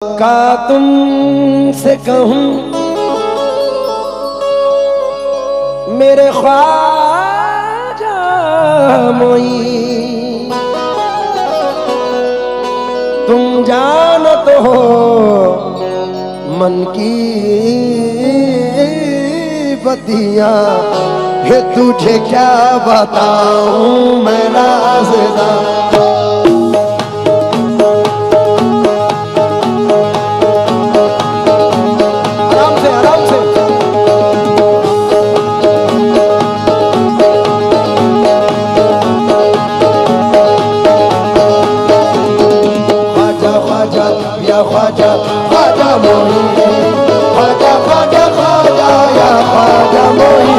का तुमसे कहूं मेरे ख्वाजा मोई, तुम जानत हो मन की बतिया, है तुझे क्या बताऊं मैं राज़दार। ख्वाजा ख्वाजा मोही, ख्वाजा ख्वाजा ख्वाजा या ख्वाजा मोही,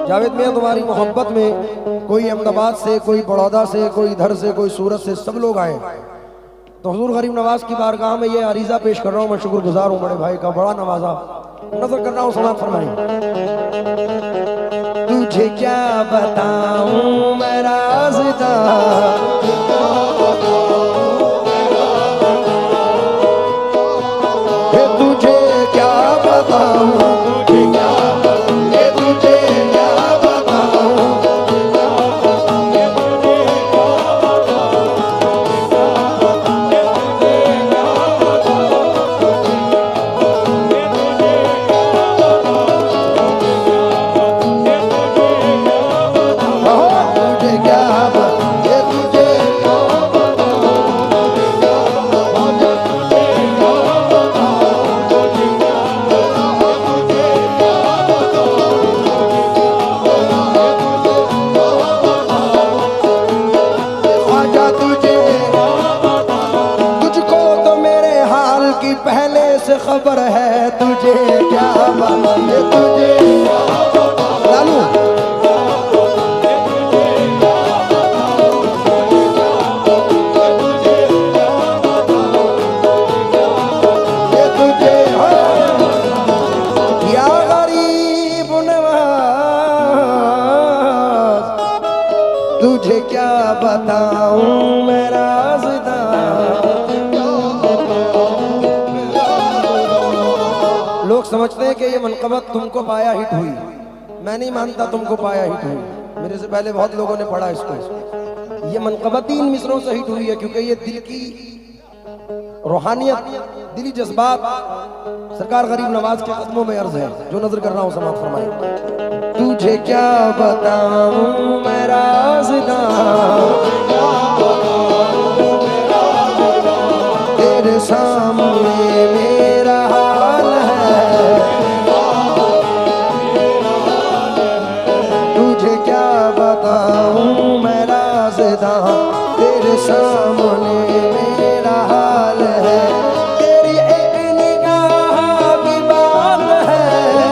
जावेद मियां तुम्हारी मोहब्बत में कोई अहमदाबाद से, कोई बड़ौदा से, कोई इधर से, कोई सूरत से, सब लोग आए। तो हुजूर गरीब नवाज की बारगाह में ये अरीजा पेश कर रहा हूँ। मैं शुक्रगुजार हूँ बड़े भाई का, बड़ा नवाजा। नजर कर रहा हूँ, समात फरमाई। तुझे क्या बताऊं मैं राज़दार, तुझे क्या बताऊं, पहले से खबर है तुझे क्या बात, तुझे लालू ये तुझे या गरीब नवाज, तुझे क्या बताऊं मैं राज़दार। लोग समझते हैं कि ये मनक़बत तुमको पाया हिट हुई, मैं नहीं मानता तुमको पाया हिट हुई। मेरे से पहले बहुत लोगों ने पढ़ा इसको। ये मनक़बत 3 मिसरों से हिट हुई है क्योंकि ये दिल की रूहानियत, दिली जज्बात सरकार गरीब नवाज के कदमों में अर्ज है। जो नजर कर रहा हूँ समाप्त फरमाए। तुझे क्या बताऊं मैं राज़दां, तेरे सामने मेरा हाल है। तुझे क्या बताऊं मैं राज़दां, तेरे सामने मेरा हाल है। तेरी एक निगाह की बात है,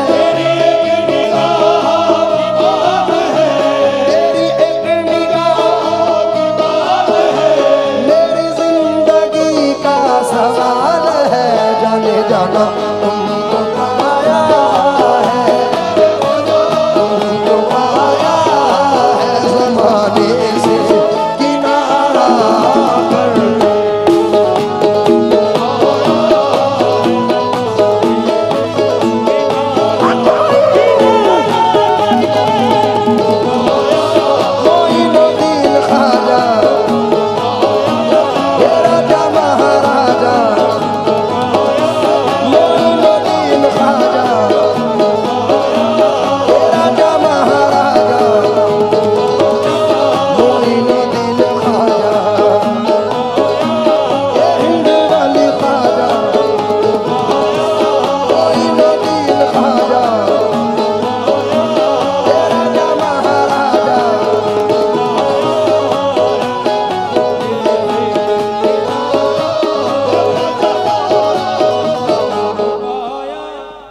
तेरी एक निगाह की बात है, तेरी एक निगाह की बात है। मेरी जिंदगी का सवाल है, जाने जाना तुमको पाया है, तुमको पाया है ज़माने से किनारा कर। मोइनुद्दीन ख्वाजा, ये राजा महाराजा, मोइनुद्दीन ख्वाजा, ये राजा महाराजा, मोइनुद्दीन ख्वाजा, ये हिंद वाली ख्वाजा, मोइनुद्दीन ख्वाजा, ये राजा महाराजा।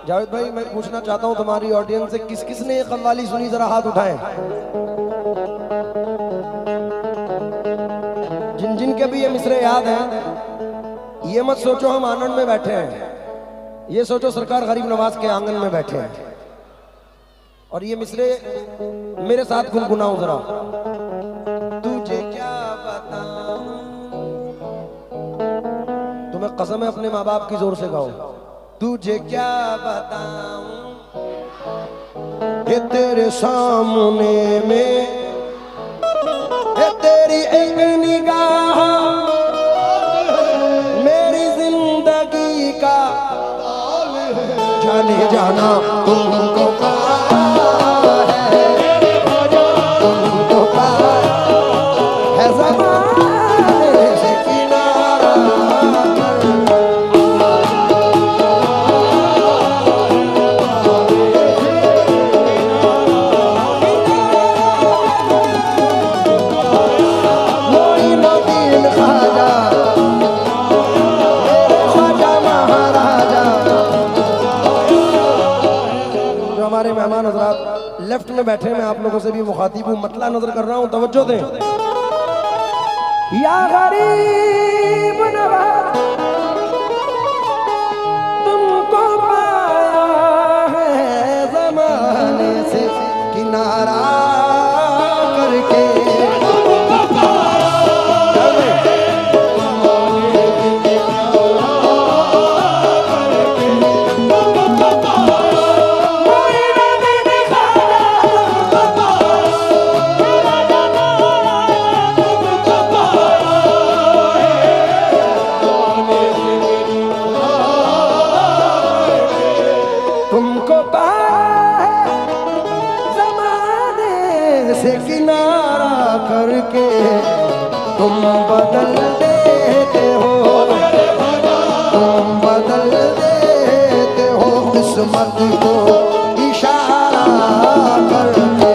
जावेद भाई, मैं पूछना चाहता हूं तुम्हारी ऑडियंस से, किस किस ने ये कव्वाली सुनी, जरा हाथ उठाएं। जिन जिन के भी ये मिसरे याद हैं, ये मत सोचो हम आंगन में बैठे हैं, ये सोचो सरकार गरीब नवाज के आंगन में बैठे हैं। और ये मिसरे मेरे साथ गुनगुनाओ जरा। तुझे क्या बताऊं, तुम्हें कसम है अपने माँ बाप की जोर से गाओ। तुझे क्या बताऊं ये तेरे सामने में, ये तेरी एक निगाह मेरी जिंदगी का जाने जाना तुमको पाया है, तुमको पाया है ज़माने से किनारा कर। मोइनुद्दीन ख्वाजा, मेरे ख्वाजा महाराजा। जो हमारे मेहमान हजरात लेफ्ट में बैठे, मैं आप लोगों से भी मुखातिब हूँ, मतला नजर कर रहा हूँ, तवज्जो दें। या गरीब नवाज तुमको पाया है ज़माने से किनारा करके। तुमको पाया है ज़माने से किनारा करके। तुम बदल देते हो, तुम बदल देते हो किस्मत को इशारा करके।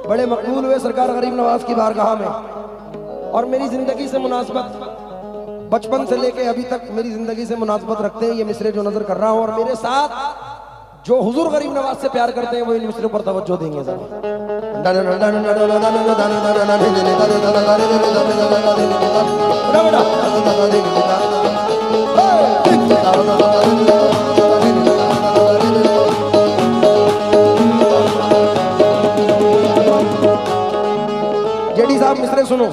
बड़े मकबूल हुए सरकार गरीब नवाज की बारगाह में। और मेरी जिंदगी से मुनासबत बचपन से लेके अभी तक मेरी जिंदगी से मुनासबत रखते हैं ये मिसरे जो नजर कर रहा हूं, और मेरे साथ जो हुजूर गरीब नवाज से प्यार करते हैं वो इन मिसरों पर तवज्जो देंगे जरा। जेडी साहब मिसरे सुनो।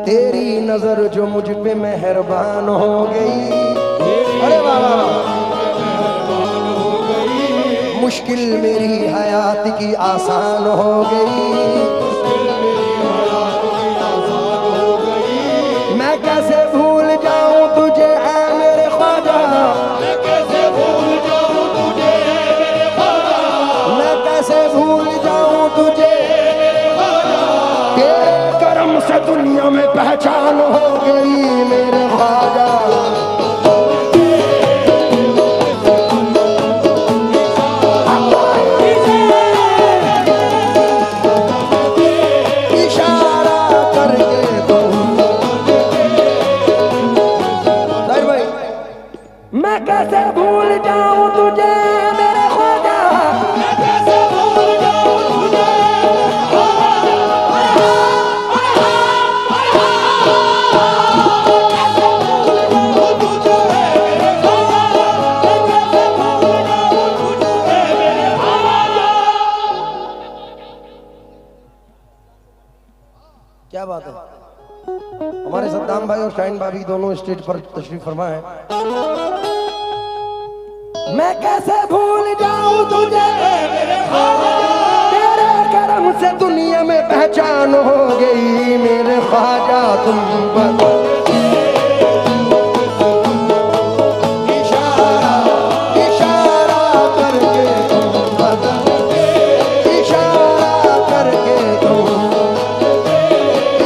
तेरी नजर जो मुझ पे मेहरबान हो गई, अरे बाबा, मुश्किल मेरी हयात की आसान हो गई। मैं कैसे भूल जाऊं तुझे ऐ मेरे ख्वाजा, मैं कैसे भूल जाऊं तुझे मेरे ख्वाजा, मैं कैसे भूल जाऊं तुझे तेरे करम से दुनिया में पहचान हो गई मेरे ख्वाजा। मैं कैसे भूल जाऊं तुझे मेरे ख्वाजा, मैं कैसे भूल जाऊं तुझे क्या बात है। हमारे सद्दाम भाई और शाहीन भाभी दोनों स्टेज पर तशरीफ फरमा है। मैं कैसे भूल जाऊं तुझे तेरे करम से दुनिया में पहचान हो गई मेरे ख्वाजा। तुम इशारा इशारा करके तुम इशारा करके तुम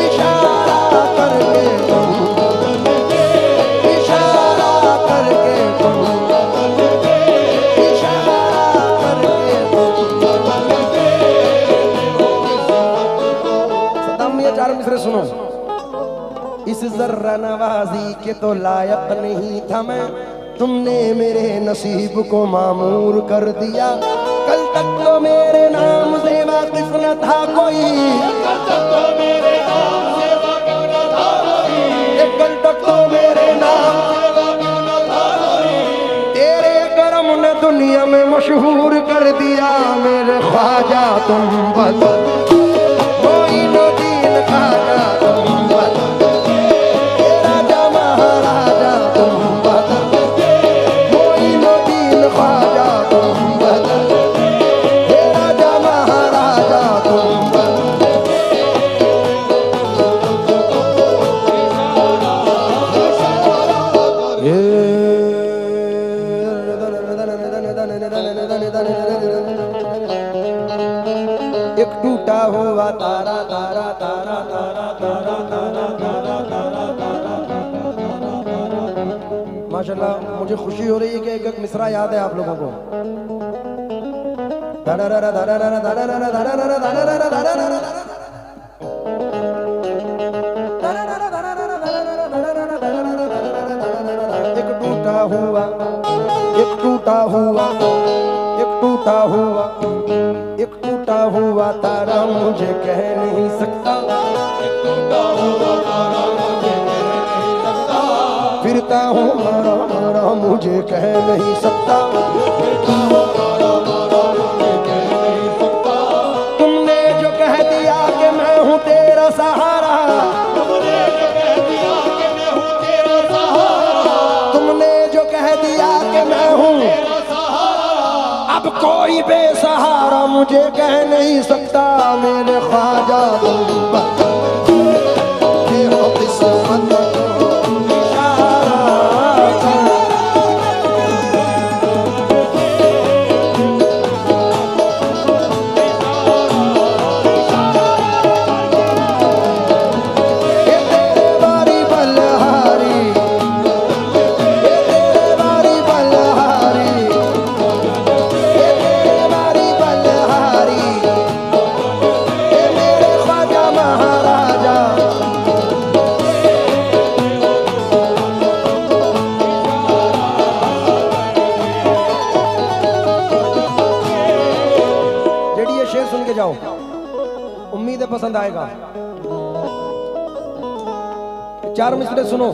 इशारा करके तुम इशारा करके तुम मिसरे सुनो। इस जर्रा नवाजी के तो लायक नहीं था मैं, तुमने मेरे नसीब को मामूर कर दिया। कल तक तो मेरे नाम से वाकिफ न था कोई, कल तक तो मेरे नाम से वाकिफ न था कोई, कल तक तो मेरे नाम से वाकिफ न था कोई। तेरे करम ने दुनिया में मशहूर कर दिया मेरे ख्वाजा। तुम बता खाजा तुम बता, राजा महाराजा तुम बता, मोइनुद्दीन ख्वाजा तुम बता, राजा महाराजा तुम बता। एक टूटा हुआ तारा तारा तारा तारा तारा तारा तारा तारा तारा। माशाल्लाह मुझे खुशी हो रही है कि एक एक मिसरा याद है आप लोगों को। एक टूटा हुआ एक टूटा हुआ एक टूटा हुआ एक टूटा हुआ तारा मुझे कह नहीं सकता, एक टूटा हुआ तारा मुझे कह नहीं सकता। फिरता हूँ मारा मारा मुझे कह नहीं सकता, फिरता हूँ मारा मारा मुझे कह नहीं सकता। तुमने जो कह दिया कि मैं हूँ तेरा सहारा, तुमने जो कह दिया कि मैं हूँ तेरा सहारा, तुमने जो कह दिया कि मैं हूँ तेरा सहारा, अब कोई बेसहारा मुझे कह नहीं सकता मेरे ख्वाजा। तुम बता ये हो किस्मत महाराज ले जाओ, उम्मीद है पसंद आएगा। 4 मिसरे सुनो,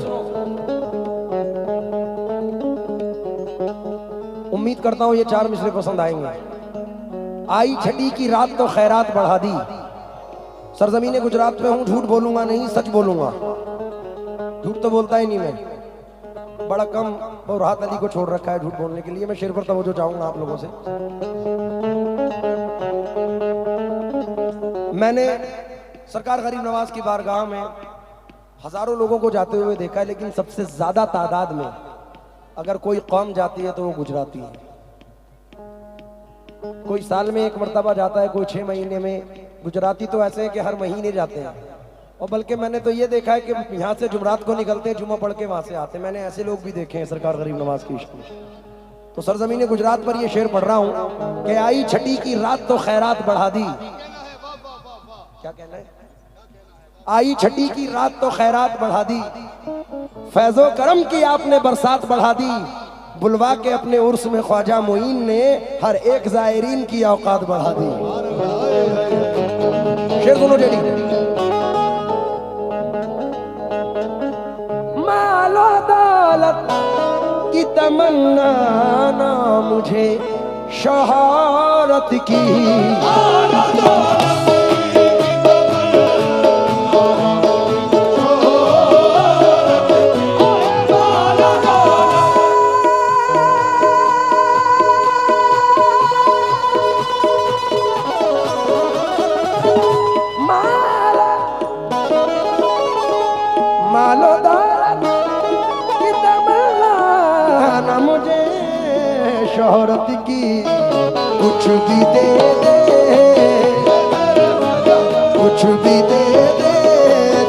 उम्मीद करता हूं ये 4 मिसरे पसंद आएंगे। आई छठी की रात तो खैरात बढ़ा दी, सरजमीने गुजरात में हूं, झूठ बोलूंगा नहीं, सच बोलूंगा, झूठ तो बोलता ही नहीं मैं, बड़ा कम। और राहत अली को छोड़ रखा है झूठ बोलने के लिए। मैं शेर पर तवज्जो चाहूंगा आप लोगों से। मैंने सरकार गरीब नवाज की बारगाह में हजारों लोगों को जाते हुए देखा है, लेकिन सबसे ज्यादा तादाद में अगर कोई कौम जाती है तो वो गुजराती है। कोई साल में 1 मरतबा जाता है, कोई 6 महीने में। गुजराती तो ऐसे है कि हर महीने जाते हैं। और बल्कि मैंने तो ये देखा है कि यहाँ से जुमरात को निकलते हैं, जुम्मा पढ़ के वहां से आते हैं। मैंने ऐसे लोग भी देखे हैं सरकार गरीब नवाज की इश्क में। तो सरजमीन गुजरात पर ये शेर पढ़ रहा हूँ कि आई छठी की रात तो खैरात बढ़ा दी। क्या कहना है? आई छठी की रात तो खैरात बढ़ा दी, फैजो करम की आपने बरसात बढ़ा दी, बुलवा के अपने उर्स में ख्वाजा मोइन ने हर एक जायरीन की औकात बढ़ा दी। शेर सुनो जेडी। मालो दौलत की तमन्ना ना मुझे शोहरत की, मालो दौलत की तमन्ना ना मुझे शोहरत की, कुछ भी दे दे, कुछ भी दे दे,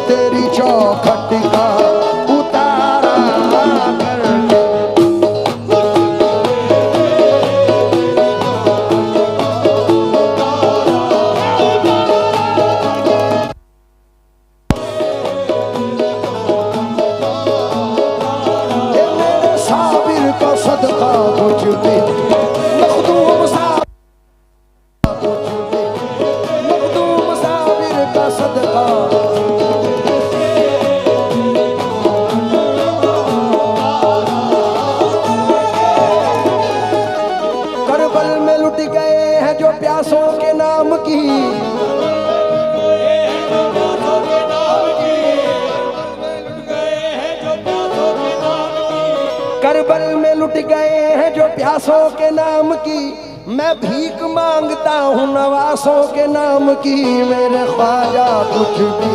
तेरी चौखट का उतारा करके। सदका कुछ भी, मखदूम साबिर का सदका, करबल में लुट गए हैं जो प्यासों के नाम की, करबल में लुट गए हैं जो प्यासों के नाम की, मैं भीख मांगता हूँ नवासों के नाम की, मेरे ख्वाजा कुछ भी।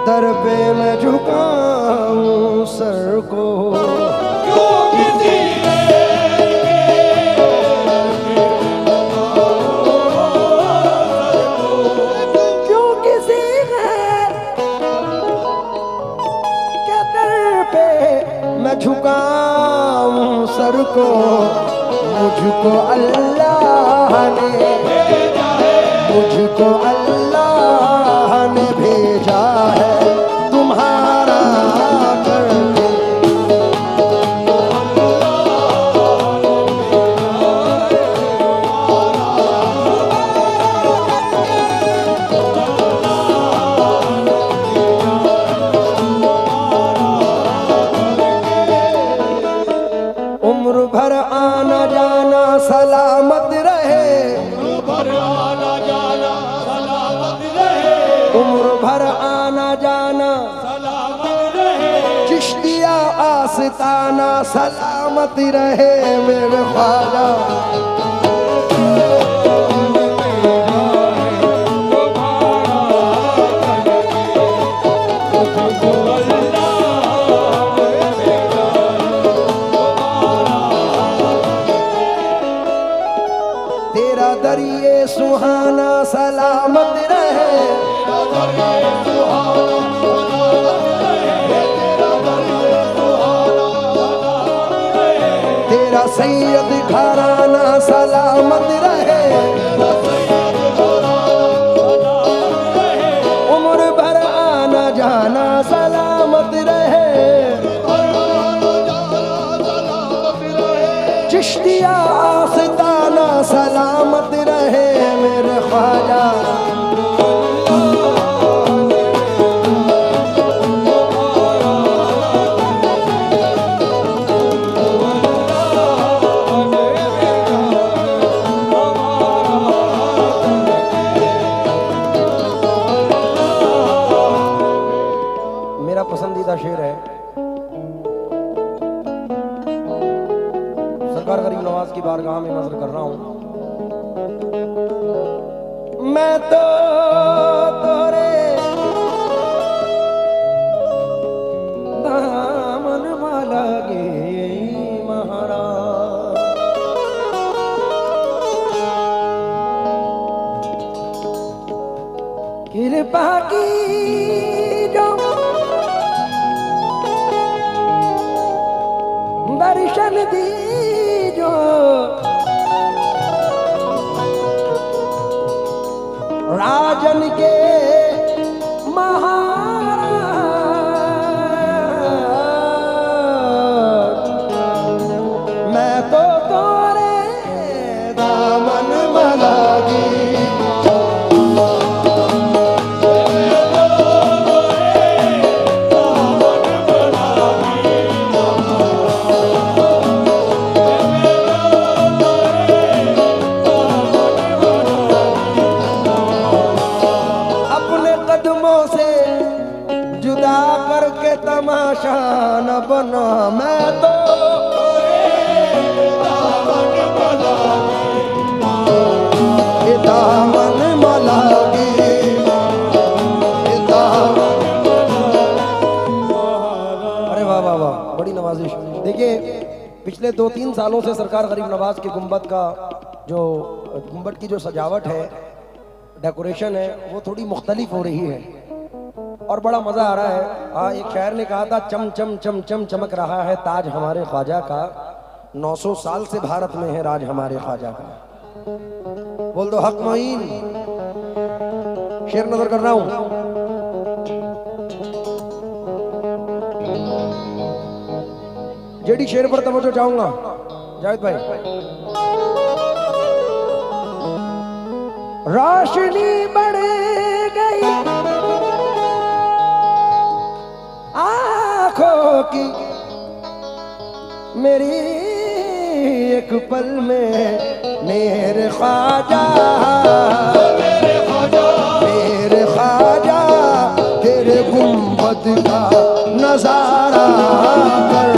दर पे मैं झुकाऊं सर को, क्यों किसी के दर पे मैं झुकाऊं सर को, मुझको अल्लाह ने, मुझको अल्लाह ने भेजा है तुम्हारा करके। उम्र भर आना जाना सलामत रहे, उम्र भर आना जाना सलामत रहे, चिश्तिया आस्ताना सलामत रहे, मेरे ख्वाजा। तेरा दरिए सैयद घराना सलामत रहे, उम्र भर आना जाना सलामत रहे। चिश्तिया आस्ताना सलामत रहे मेरे ख्वाजा। मेरा पसंदीदा शेर है, सरकार गरीब नवाज की बारगाह में नजर कर रहा हूं। मैं तो तोरे दामन माला गे महाराज, कृपा की जो दर्शन दी जो राजन के महाराज। मैं तो तोरे दामन मलागी, जुदा करके तमाशा न बना। मैं तो दामन मलागी, अरे वाह वाह वाह, बड़ी नवाजिश। देखिए पिछले 2-3 सालों से सरकार गरीब नवाज के गुंबद का जो गुंबद की जो सजावट है, डेकोरेशन है, वो थोड़ी मुख्तलिफ हो रही है और बड़ा मजा आ रहा है। हाँ, एक शायर ने कहा था, चम चम चम चम चमक रहा है ताज हमारे ख्वाजा का, 900 साल से भारत में है राज हमारे ख्वाजा का। बोल दो हक मोइन। शेर नजर कर रहा हूं, जेडी शेर पर तवज्जो चाहूंगा जावेद भाई। रोशनी बढ़ गई आँखों की मेरी एक पल में, मेरे ख्वाजा मेरे ख्वाजा तेरे गुंबद का नजारा कर।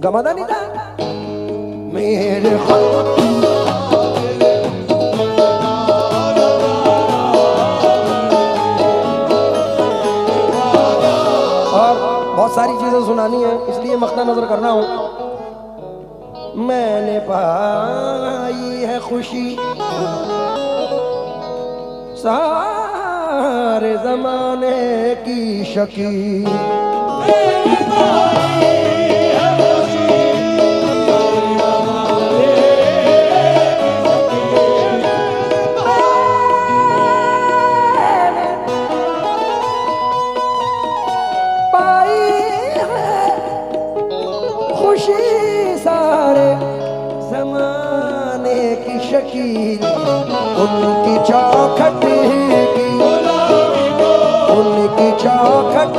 गमदानिदा मेरे और बहुत सारी चीजें सुनानी है, इसलिए मख्ता नजर करना हूं। मैंने पाई है खुशी सारे जमाने की शकी, सारे जमाने की शकील, उनकी चौखट की, उनकी चौखट